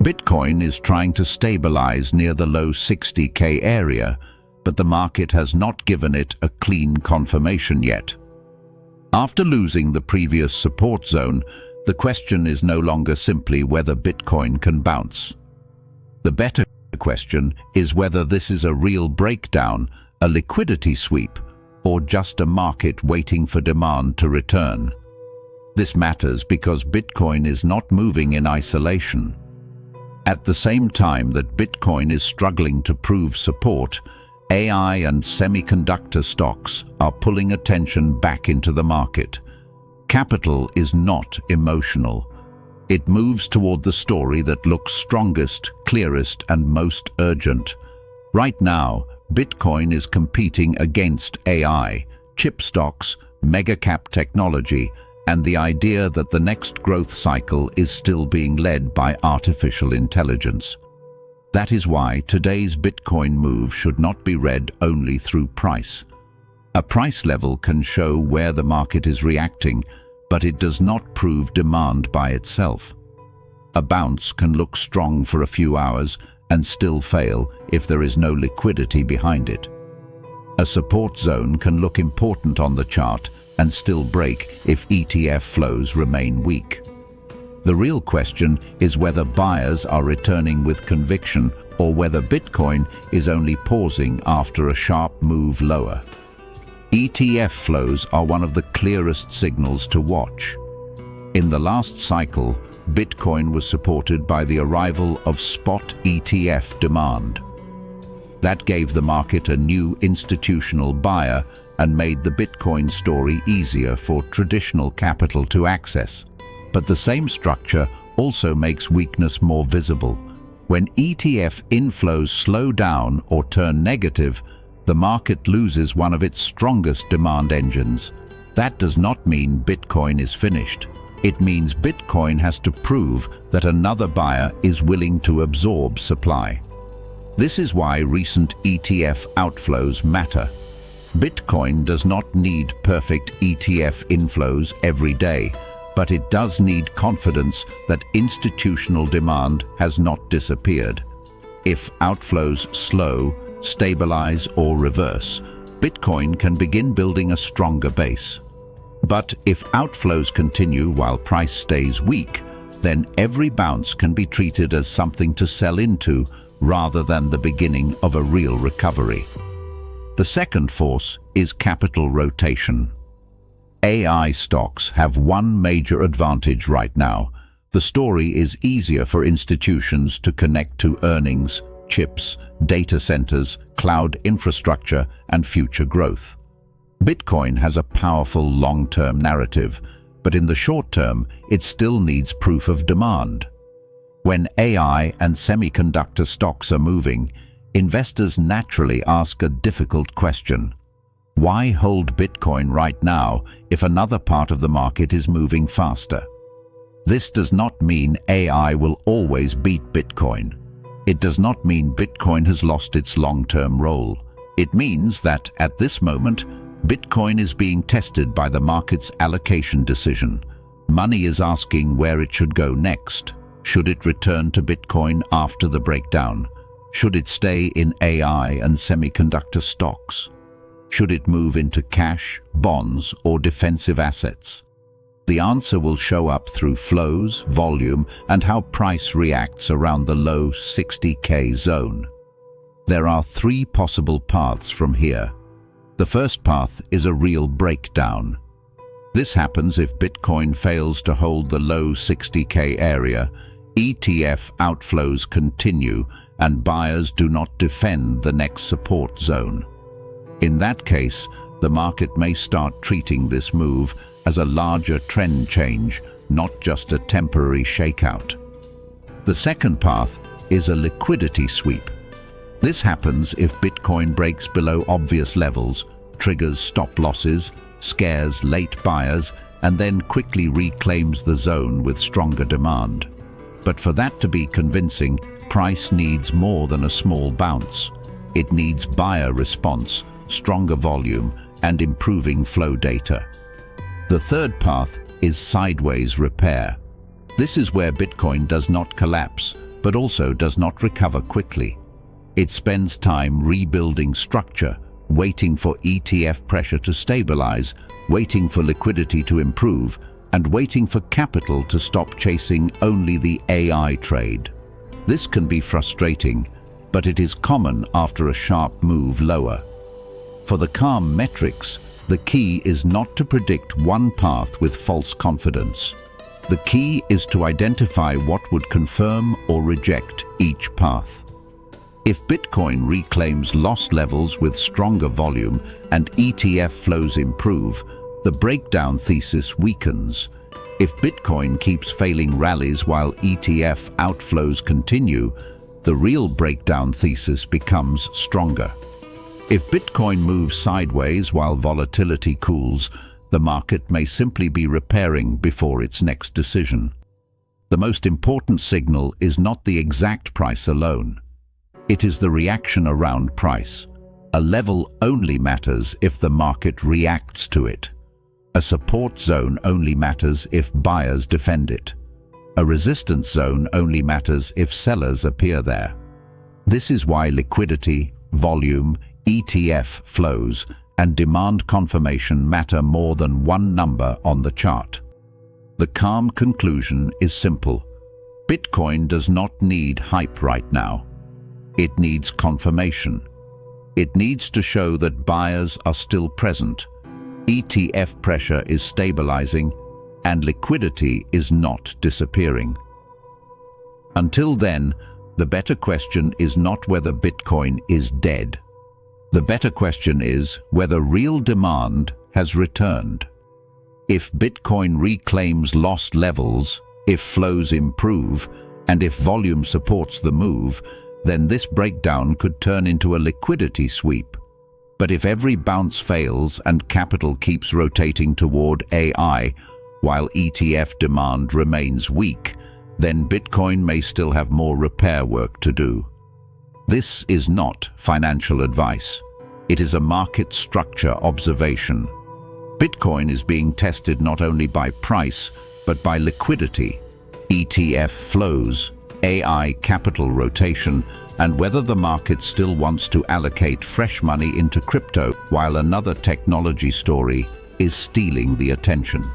Bitcoin is trying to stabilize near the low 60K area, but the market has not given it a clean confirmation yet. After losing the previous support zone, the question is no longer simply whether Bitcoin can bounce. The better question is whether this is a real breakdown, a liquidity sweep, or just a market waiting for demand to return. This matters because Bitcoin is not moving in isolation. At the same time that Bitcoin is struggling to prove support, AI and semiconductor stocks are pulling attention back into the market. Capital is not emotional. It moves toward the story that looks strongest, clearest, and most urgent. Right now, Bitcoin is competing against AI, chip stocks, mega-cap technology, and the idea that the next growth cycle is still being led by artificial intelligence. That is why today's Bitcoin move should not be read only through price. A price level can show where the market is reacting, but it does not prove demand by itself. A bounce can look strong for a few hours and still fail if there is no liquidity behind it. A support zone can look important on the chart and still break if ETF flows remain weak. The real question is whether buyers are returning with conviction or whether Bitcoin is only pausing after a sharp move lower. ETF flows are one of the clearest signals to watch. In the last cycle, Bitcoin was supported by the arrival of spot ETF demand. That gave the market a new institutional buyer and made the Bitcoin story easier for traditional capital to access. But the same structure also makes weakness more visible. When ETF inflows slow down or turn negative, the market loses one of its strongest demand engines. That does not mean Bitcoin is finished. It means Bitcoin has to prove that another buyer is willing to absorb supply. This is why recent ETF outflows matter. Bitcoin does not need perfect ETF inflows every day, but it does need confidence that institutional demand has not disappeared. If outflows slow, stabilize, or reverse, Bitcoin can begin building a stronger base. But if outflows continue while price stays weak, then every bounce can be treated as something to sell into rather than the beginning of a real recovery. The second force is capital rotation. AI stocks have one major advantage right now. The story is easier for institutions to connect to earnings, chips, data centers, cloud infrastructure, and future growth. Bitcoin has a powerful long-term narrative, but in the short term, it still needs proof of demand. When AI and semiconductor stocks are moving, investors naturally ask a difficult question. Why hold Bitcoin right now if another part of the market is moving faster? This does not mean AI will always beat Bitcoin. It does not mean Bitcoin has lost its long-term role. It means that at this moment, Bitcoin is being tested by the market's allocation decision. Money is asking where it should go next. Should it return to Bitcoin after the breakdown? Should it stay in AI and semiconductor stocks? Should it move into cash, bonds, or defensive assets? The answer will show up through flows, volume, and how price reacts around the low 60K zone. There are three possible paths from here. The first path is a real breakdown. This happens if Bitcoin fails to hold the low 60K area, ETF outflows continue, and buyers do not defend the next support zone. In that case, the market may start treating this move as a larger trend change, not just a temporary shakeout. The second path is a liquidity sweep. This happens if Bitcoin breaks below obvious levels, triggers stop losses, scares late buyers, and then quickly reclaims the zone with stronger demand. But for that to be convincing, price needs more than a small bounce. It needs buyer response, stronger volume, and improving flow data. The third path is sideways repair. This is where Bitcoin does not collapse, but also does not recover quickly. It spends time rebuilding structure, waiting for ETF pressure to stabilize, waiting for liquidity to improve, and waiting for capital to stop chasing only the AI trade. This can be frustrating, but it is common after a sharp move lower. For the calm metrics, the key is not to predict one path with false confidence. The key is to identify what would confirm or reject each path. If Bitcoin reclaims lost levels with stronger volume and ETF flows improve, the breakdown thesis weakens. If Bitcoin keeps failing rallies while ETF outflows continue, the real breakdown thesis becomes stronger. If Bitcoin moves sideways while volatility cools, the market may simply be repairing before its next decision. The most important signal is not the exact price alone. It is the reaction around price. A level only matters if the market reacts to it. A support zone only matters if buyers defend it. A resistance zone only matters if sellers appear there. This is why liquidity, volume, ETF flows, and demand confirmation matter more than one number on the chart. The calm conclusion is simple. Bitcoin does not need hype right now. It needs confirmation. It needs to show that buyers are still present, ETF pressure is stabilizing, and liquidity is not disappearing. Until then, the better question is not whether Bitcoin is dead. The better question is whether real demand has returned. If Bitcoin reclaims lost levels, if flows improve, and if volume supports the move, then this breakdown could turn into a liquidity sweep. But if every bounce fails and capital keeps rotating toward AI, while ETF demand remains weak, then Bitcoin may still have more repair work to do. This is not financial advice. It is a market structure observation. Bitcoin is being tested not only by price, but by liquidity, ETF flows, AI capital rotation, and whether the market still wants to allocate fresh money into crypto while another technology story is stealing the attention.